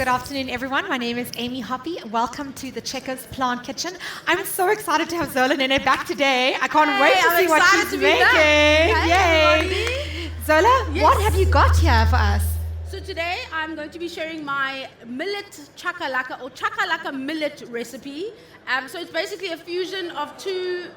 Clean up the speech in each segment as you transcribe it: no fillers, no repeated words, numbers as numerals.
good afternoon, everyone. My name is Amy Hoppy. Welcome to the Checkers Plant Kitchen. I'm so excited to have Zola Nene back today. I can't wait to see what she's making. Yay! Zola, what have you got here for us? So today I'm going to be sharing my Millet Chakalaka or Chakalaka Millet recipe. So it's basically a fusion of two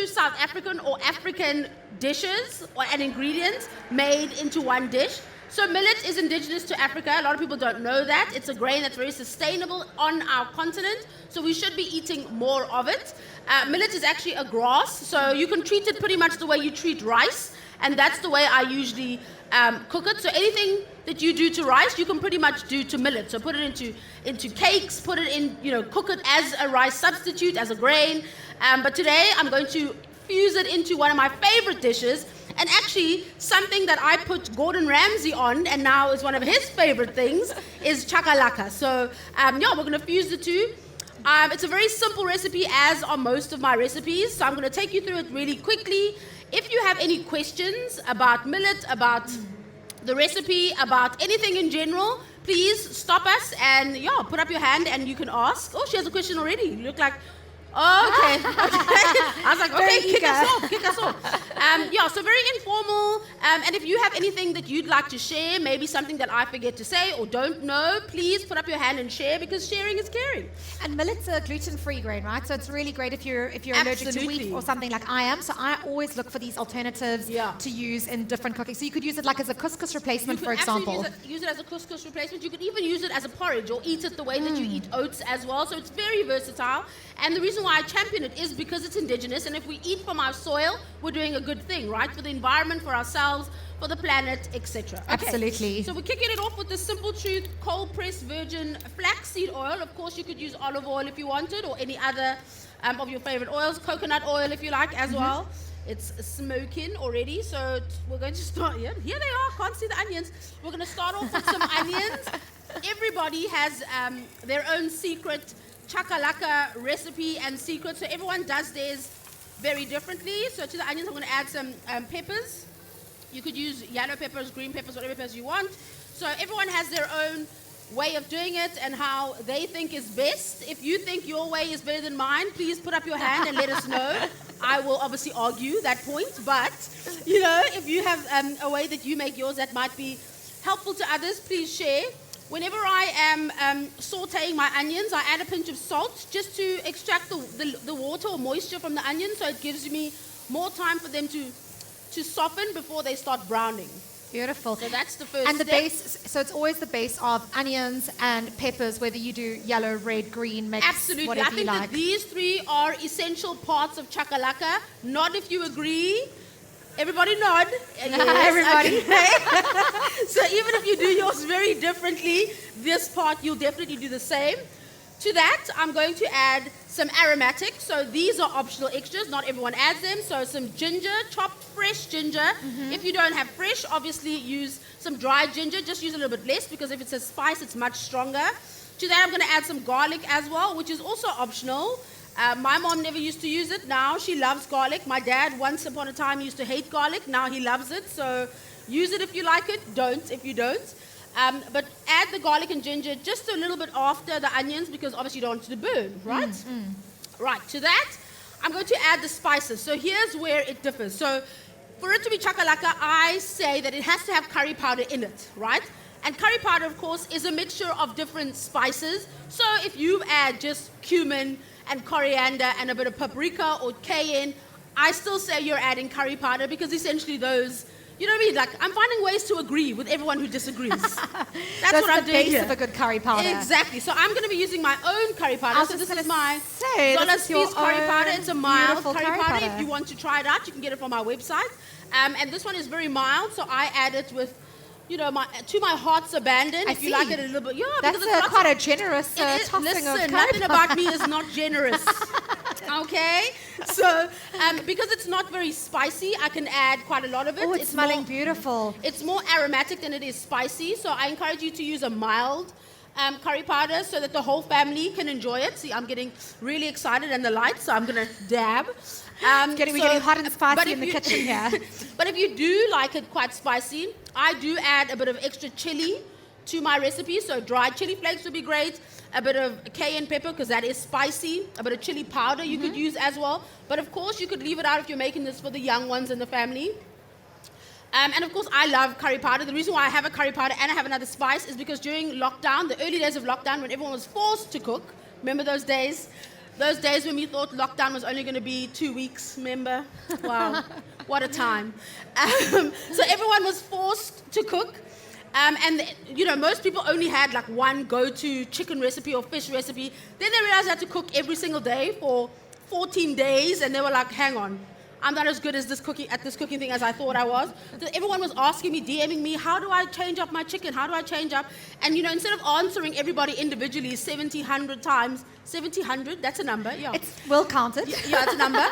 South African or African dishes and ingredients made into one dish. So millet is indigenous to Africa. A lot of people don't know that. It's a grain that's very sustainable on our continent, so we should be eating more of it. Millet is actually a grass, so you can treat it pretty much the way you treat rice, and that's the way I usually cook it. So anything that you do to rice, you can pretty much do to millet. So put it into cakes, put it in, cook it as a rice substitute, as a grain. But today I'm going to fuse it into one of my favorite dishes, and actually something that I put Gordon Ramsay on, and now is one of his favorite things, is chakalaka. So we're going to fuse the two. It's a very simple recipe, as are most of my recipes, so I'm going to take you through it really quickly. If you have any questions about millet, about the recipe, about anything in general, please stop us and put up your hand and you can ask. Oh, she has a question already. You look like... Oh, okay. I was like, okay, kick us off. So very informal. And if you have anything that you'd like to share, maybe something that I forget to say or don't know, please put up your hand and share, because sharing is caring. And millet's a gluten-free grain, right? So it's really great if you're allergic to wheat or something like I am. So I always look for these alternatives to use in different cooking. So you could use it like as a couscous replacement, for example. Use it as a couscous replacement. You could even use it as a porridge or eat it the way that you eat oats as well. So it's very versatile. And the reason why I champion it is because it's indigenous, and if we eat from our soil, we're doing a good thing, right? For the environment, for ourselves, for the planet, etc. Okay. Absolutely. So we're kicking it off with the Simple Truth cold-pressed virgin flaxseed oil. Of course, you could use olive oil if you wanted, or any other of your favorite oils. Coconut oil if you like as well. It's smoking already, so we're going to start here. Here they are, can't see the onions. We're going to start off with some onions. Everybody has their own secret chakalaka recipe and secret, so everyone does theirs very differently. So to the onions, I'm going to add some peppers. You could use yellow peppers, green peppers, whatever peppers you want. So everyone has their own way of doing it and how they think is best. If you think your way is better than mine, please put up your hand and let us know. I will obviously argue that point, but if you have a way that you make yours that might be helpful to others, please share. Whenever I am sauteing my onions, I add a pinch of salt just to extract the water or moisture from the onion, so it gives me more time for them to soften before they start browning. Beautiful. So that's the first And the step. base, so it's always the base of onions and peppers, whether you do yellow, red, green, mix, Absolutely. whatever I think that these three are essential parts of chakalaka. Nod if you agree. Everybody nod. Yes, everybody. Okay. So even if you do yours very differently, this part you'll definitely do the same. To that, I'm going to add some aromatics. So these are optional extras. Not everyone adds them. So some ginger, chopped fresh ginger. If you don't have fresh, obviously use some dried ginger. Just use a little bit less, because if it's a spice, it's much stronger. To that, I'm going to add some garlic as well, which is also optional. My mom never used to use it. Now she loves garlic. My dad once upon a time used to hate garlic. Now he loves it. So use it if you like it. Don't if you don't. But add the garlic and ginger just a little bit after the onions, because obviously you don't want it to burn, right? Right. To that, I'm going to add the spices. So here's where it differs. So for it to be chakalaka, I say that it has to have curry powder in it, right? And curry powder, of course, is a mixture of different spices. So if you add just cumin and coriander and a bit of paprika or cayenne, I still say you're adding curry powder, because essentially those, you know what I mean? Like, I'm finding ways to agree with everyone who disagrees. That's what I'm doing here. That's the base of a good curry powder. Exactly. So I'm going to be using my own curry powder. So this is my Zola's curry powder. It's a mild curry powder. If you want to try it out, you can get it from our website. And this one is very mild, so I add it with, to my heart's abandon. If you like it a little bit. Yeah, that's quite a generous topping of curry powder. Nothing about me is not generous. Okay? So, because it's not very spicy, I can add quite a lot of it. Oh, it's smelling beautiful. It's more aromatic than it is spicy, so I encourage you to use a mild curry powder so that the whole family can enjoy it. See, I'm getting really excited and the lights, so I'm going to dab. We're getting hot and spicy in the kitchen here. But if you do like it quite spicy, I do add a bit of extra chili to my recipe. So dried chili flakes would be great. A bit of cayenne pepper, because that is spicy. A bit of chili powder you could use as well. But of course, you could leave it out if you're making this for the young ones in the family. And of course, I love curry powder. The reason why I have a curry powder and I have another spice is because during lockdown, the early days of lockdown, when everyone was forced to cook, remember those days? Those days when we thought lockdown was only going to be 2 weeks, remember? Wow, what a time. So everyone was forced to cook. And, you know, most people only had like one go-to chicken recipe or fish recipe. Then they realized they had to cook every single day for 14 days. And they were like, hang on, I'm not as good as this cooking thing as I thought I was. So everyone was asking me, DMing me, how do I change up my chicken? How do I change up? And, you know, instead of answering everybody individually 70, 100 times, 70, 100, that's a number, yeah. It's well counted. Yeah, it's a number.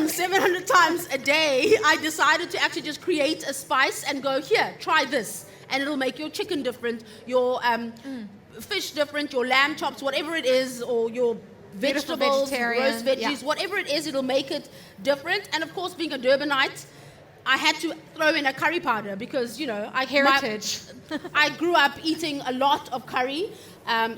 700 times a day, I decided to actually just create a spice and go, here, try this. And it'll make your chicken different, your fish different, your lamb chops, whatever it is, or your vegetables, roast veggies, whatever it is, it'll make it different. And of course, being a Durbanite, I had to throw in a curry powder because, you know, I grew up eating a lot of curry,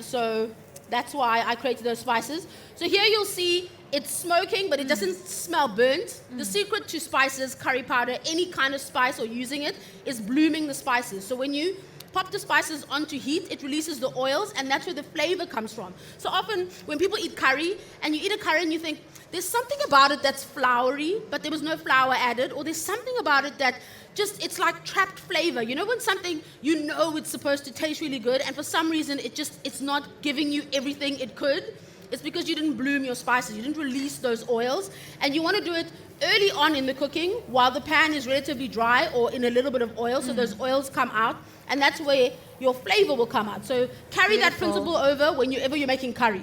so that's why I created those spices. So here you'll see it's smoking, but it doesn't smell burnt. The secret to spices, curry powder, any kind of spice or using it, is blooming the spices. So when you pop the spices onto heat, it releases the oils, and that's where the flavor comes from. So often when people eat curry, and you eat a curry and you think, there's something about it that's floury, but there was no flour added, or there's something about it that just, it's like trapped flavor. You know when something, you know it's supposed to taste really good, and for some reason it's not giving you everything it could? It's because you didn't bloom your spices, you didn't release those oils, and you want to do it early on in the cooking while the pan is relatively dry or in a little bit of oil, so those oils come out, and that's where your flavor will come out. So carry that principle over whenever you're making curry.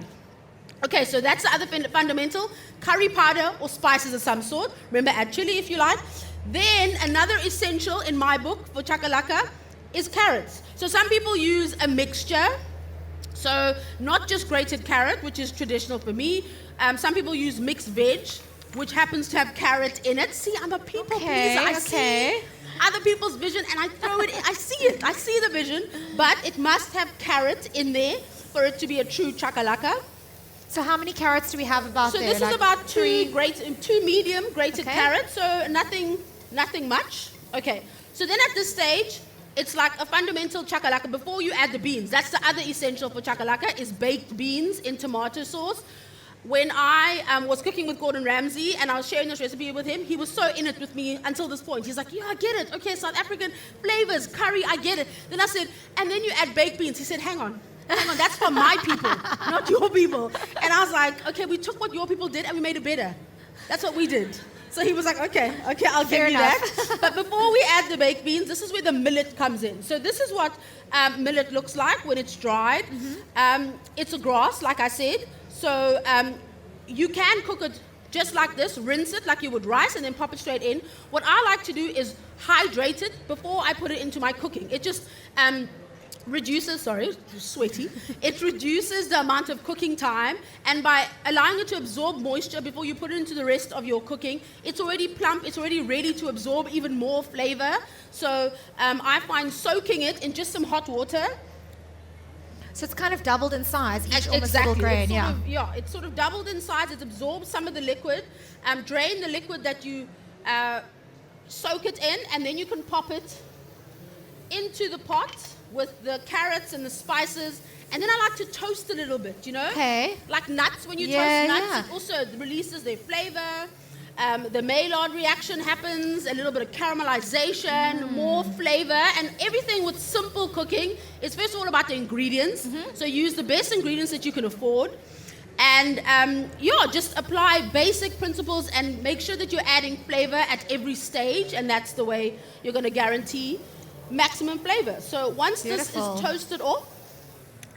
Okay, so that's the other fundamental. Curry powder or spices of some sort. Remember, add chili if you like. Then another essential in my book for chakalaka is carrots. So some people use a mixture. So not just grated carrot, which is traditional for me. Some people use mixed veg, which happens to have carrot in it. See, I'm a people pleaser. I see other people's vision and I throw it in. I see it. I see the vision. But it must have carrot in there for it to be a true chakalaka. So how many carrots do we have about there? So this is about two medium grated carrots. So nothing much. Okay. So then at this stage, it's like a fundamental chakalaka before you add the beans. That's the other essential for chakalaka is baked beans in tomato sauce. When I was cooking with Gordon Ramsay and I was sharing this recipe with him, he was so in it with me until this point. He's like, yeah, I get it. Okay, South African flavors, curry, I get it. Then I said, and then you add baked beans. He said, hang on, that's for my people, not your people. And I was like, okay, we took what your people did and we made it better. That's what we did. So he was like, okay, I'll give you that. But before we add the baked beans, this is where the millet comes in. So this is what millet looks like when it's dried. It's a grass, like I said. So you can cook it just like this, rinse it like you would rice, and then pop it straight in. What I like to do is hydrate it before I put it into my cooking. It just reduces, sweaty. It reduces the amount of cooking time, and by allowing it to absorb moisture before you put it into the rest of your cooking, it's already plump, it's already ready to absorb even more flavor. So I find soaking it in just some hot water. So it's kind of doubled in size, each almost little grain, it's sort of doubled in size. It absorbs some of the liquid. Drain the liquid that you soak it in, and then you can pop it into the pot with the carrots and the spices. And then I like to toast a little bit, you know? Okay. Like nuts, when you toast nuts, it also releases their flavor. The Maillard reaction happens, a little bit of caramelization, more flavor, and everything with simple cooking is first of all about the ingredients. So use the best ingredients that you can afford. And just apply basic principles and make sure that you're adding flavor at every stage, and that's the way you're going to guarantee maximum flavor. So once this is toasted off,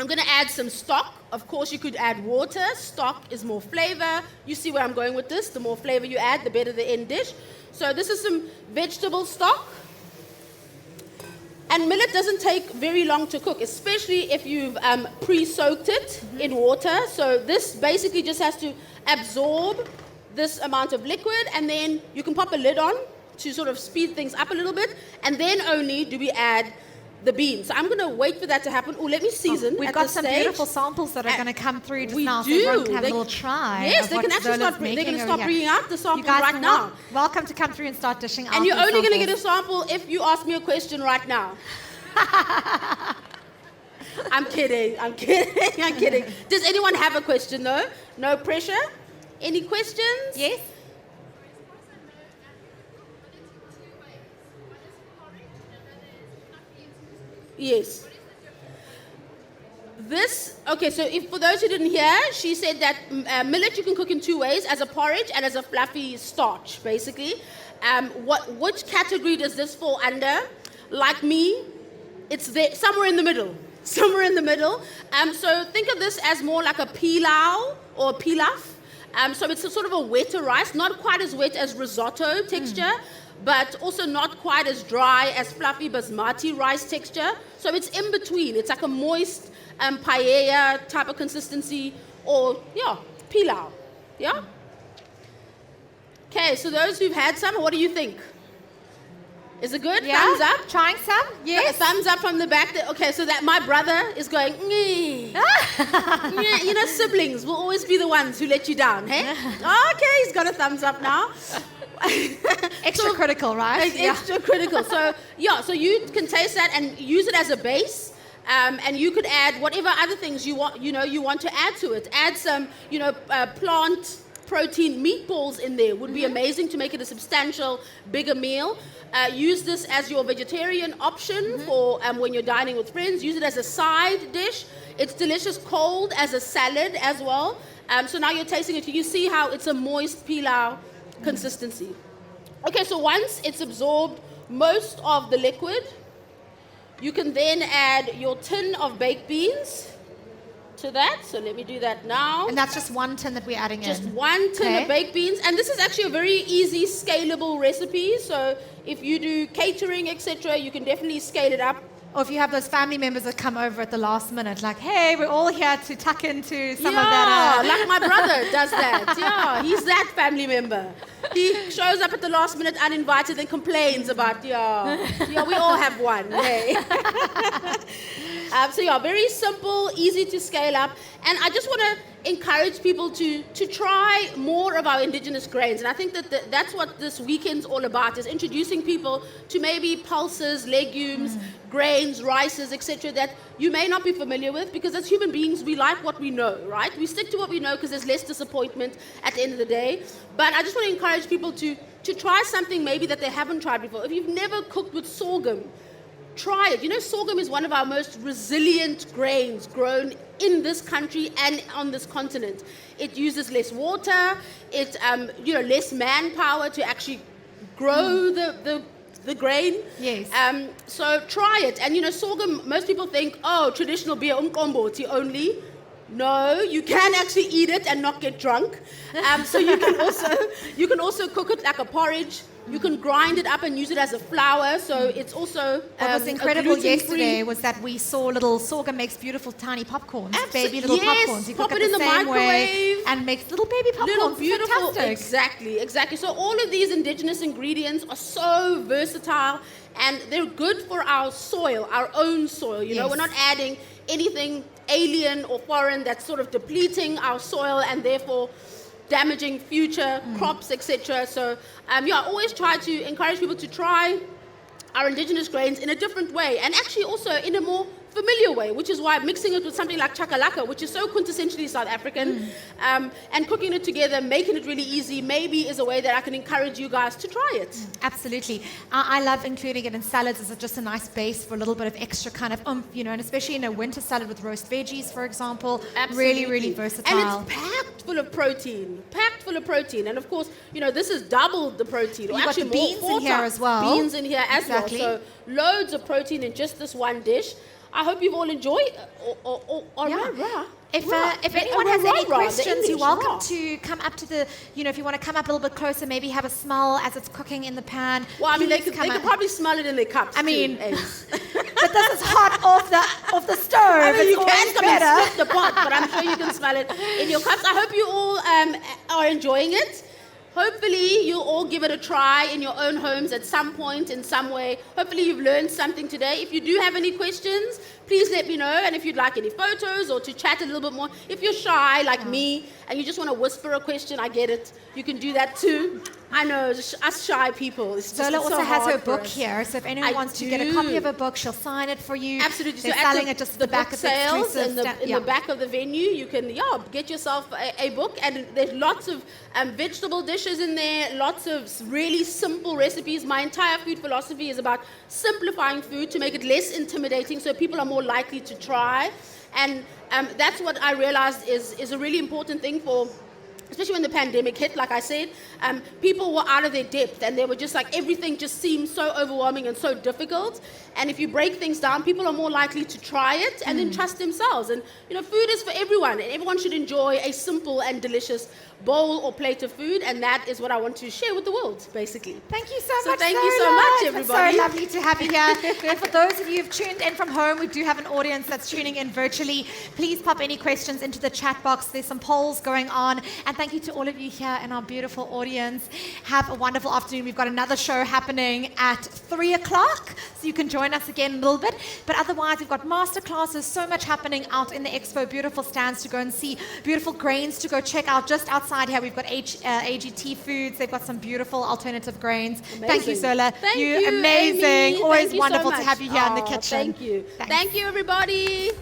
I'm going to add some stock. Of course, you could add water. Stock is more flavor. You see where I'm going with this. The more flavor you add, the better the end dish. So this is some vegetable stock. And millet doesn't take very long to cook, especially if you've pre-soaked it in water. So this basically just has to absorb this amount of liquid, and then you can pop a lid on to sort of speed things up a little bit. And then only do we add the beans. So I'm going to wait for that to happen. Oh, let me season. We've at got this some stage. beautiful samples that are going to come through just We now, so do. everyone can have a little try. Yes, of they what can actually Zola's start. They're going making to over start here. bringing out the You samples guys right are now. welcome to come through and start dishing out. And you're the only going to samples. get a sample if you ask me a question right now. I'm kidding. I'm kidding. Does anyone have a question though? No pressure? Any questions? Yes? Yes. Okay, so if for those who didn't hear, she said that millet you can cook in two ways, as a porridge and as a fluffy starch, basically. Which category does this fall under? Like me, it's there, somewhere in the middle. Somewhere in the middle. So think of this as more like a pilau or pilaf. So it's a sort of a wetter rice, not quite as wet as risotto texture, but also not quite as dry as fluffy basmati rice texture. So it's in between. It's like a moist paella type of consistency, or pilau. Yeah? Okay, so those who've had some, what do you think? Is it good? Yeah? Thumbs up? Trying some? Yes. Thumbs up from the back. Okay, so that my brother is going, yeah, you know, siblings will always be the ones who let you down, hey? Okay, he's got a thumbs up now. Extra critical, right? Extra critical. So, so you can taste that and use it as a base. And you could add whatever other things you want, you want to add to it. Add some, plant protein meatballs in there. Would be amazing to make it a substantial, bigger meal. Use this as your vegetarian option for when you're dining with friends. Use it as a side dish. It's delicious cold as a salad as well. So now you're tasting it. You see how it's a moist pilau consistency. Okay, so once it's absorbed most of the liquid, you can then add your tin of baked beans to that. So let me do that now. And that's just one tin that we're adding in. Just one tin of baked beans. And this is actually a very easy, scalable recipe. So if you do catering, etc., you can definitely scale it up. Or if you have those family members that come over at the last minute, like, hey, we're all here to tuck into some of that. Like my brother does that. Yeah, he's that family member. He shows up at the last minute uninvited and complains about, we all have one. Hey. Very simple, easy to scale up. And I just want to encourage people to try more of our indigenous grains. And I think that that's what this weekend's all about, is introducing people to maybe pulses, legumes, grains, rices, etc., that you may not be familiar with, because as human beings, we like what we know, right? We stick to what we know because there's less disappointment at the end of the day. But I just want to encourage people to try something maybe that they haven't tried before. If you've never cooked with sorghum, try it. You know, sorghum is one of our most resilient grains grown in this country and on this continent. It uses less water, it less manpower to actually grow the grain. Yes. So try it. And sorghum, most people think, traditional beer, umkomboti only. No, you can actually eat it and not get drunk. So you can also cook it like a porridge. You can grind it up and use it as a flour, so it's also what was incredible yesterday was that we saw little sorghum makes beautiful tiny popcorns, baby little popcorns. You pop cook it in the same microwave way and makes little baby popcorns. Little beautiful, fantastic. Exactly. So all of these indigenous ingredients are so versatile, and they're good for our soil, our own soil. We're not adding anything alien or foreign that's sort of depleting our soil and therefore damaging future crops, etc. So, I always try to encourage people to try our indigenous grains in a different way, and actually also in a more familiar way, which is why mixing it with something like chakalaka, which is so quintessentially South African, and cooking it together, making it really easy, maybe is a way that I can encourage you guys to try it. Absolutely. I love including it in salads as just a nice base for a little bit of extra kind of and especially in a winter salad with roast veggies, for example. Absolutely. Really, really versatile. And it's packed full of protein. And of course, this has doubled the protein. You've got the beans in here as well. Beans in here as well. So loads of protein in just this one dish. I hope you've all enjoyed. If anyone has any questions, you're welcome to come up to the, if you want to come up a little bit closer, maybe have a smell as it's cooking in the pan. Well, they could probably smell it in their cups. but this is hot off the stove. You can come and split the pot, but I'm sure you can smell it in your cups. I hope you all are enjoying it. Hopefully, you'll all give it a try in your own homes at some point, in some way. Hopefully, you've learned something today. If you do have any questions, please let me know. And if you'd like any photos or to chat a little bit more, if you're shy like me and you just want to whisper a question, I get it. You can do that too. I know, us shy people. Zola also has her book here, so if anyone wants to get a copy of her book, she'll sign it for you. Absolutely. They're selling it just at the back of the sales in the back of the venue. You can get yourself a book, and there's lots of vegetable dishes in there, lots of really simple recipes. My entire food philosophy is about simplifying food to make it less intimidating, so people are more likely to try. And that's what I realized is a really important thing for. Especially when the pandemic hit, like I said, people were out of their depth, and they were just like, everything just seemed so overwhelming and so difficult. And if you break things down, people are more likely to try it and then trust themselves. And food is for everyone, and everyone should enjoy a simple and delicious bowl or plate of food, and that is what I want to share with the world, basically. Thank you so much. Thank you so much, everybody. It's so lovely to have you here. And for those of you who've tuned in from home, we do have an audience that's tuning in virtually. Please pop any questions into the chat box. There's some polls going on. And thank you to all of you here in our beautiful audience. Have a wonderful afternoon. We've got another show happening at 3 o'clock, so you can join us again in a little bit. But otherwise, we've got masterclasses, so much happening out in the expo, beautiful stands to go and see, beautiful grains to go check out. Just outside here, we've got AGT Foods. They've got some beautiful alternative grains. Amazing. Thank you, Zola. Thank you, amazing. Amy. Always Thank you wonderful so to have you here in the much. kitchen. Thank you. Thanks. Thank you, everybody.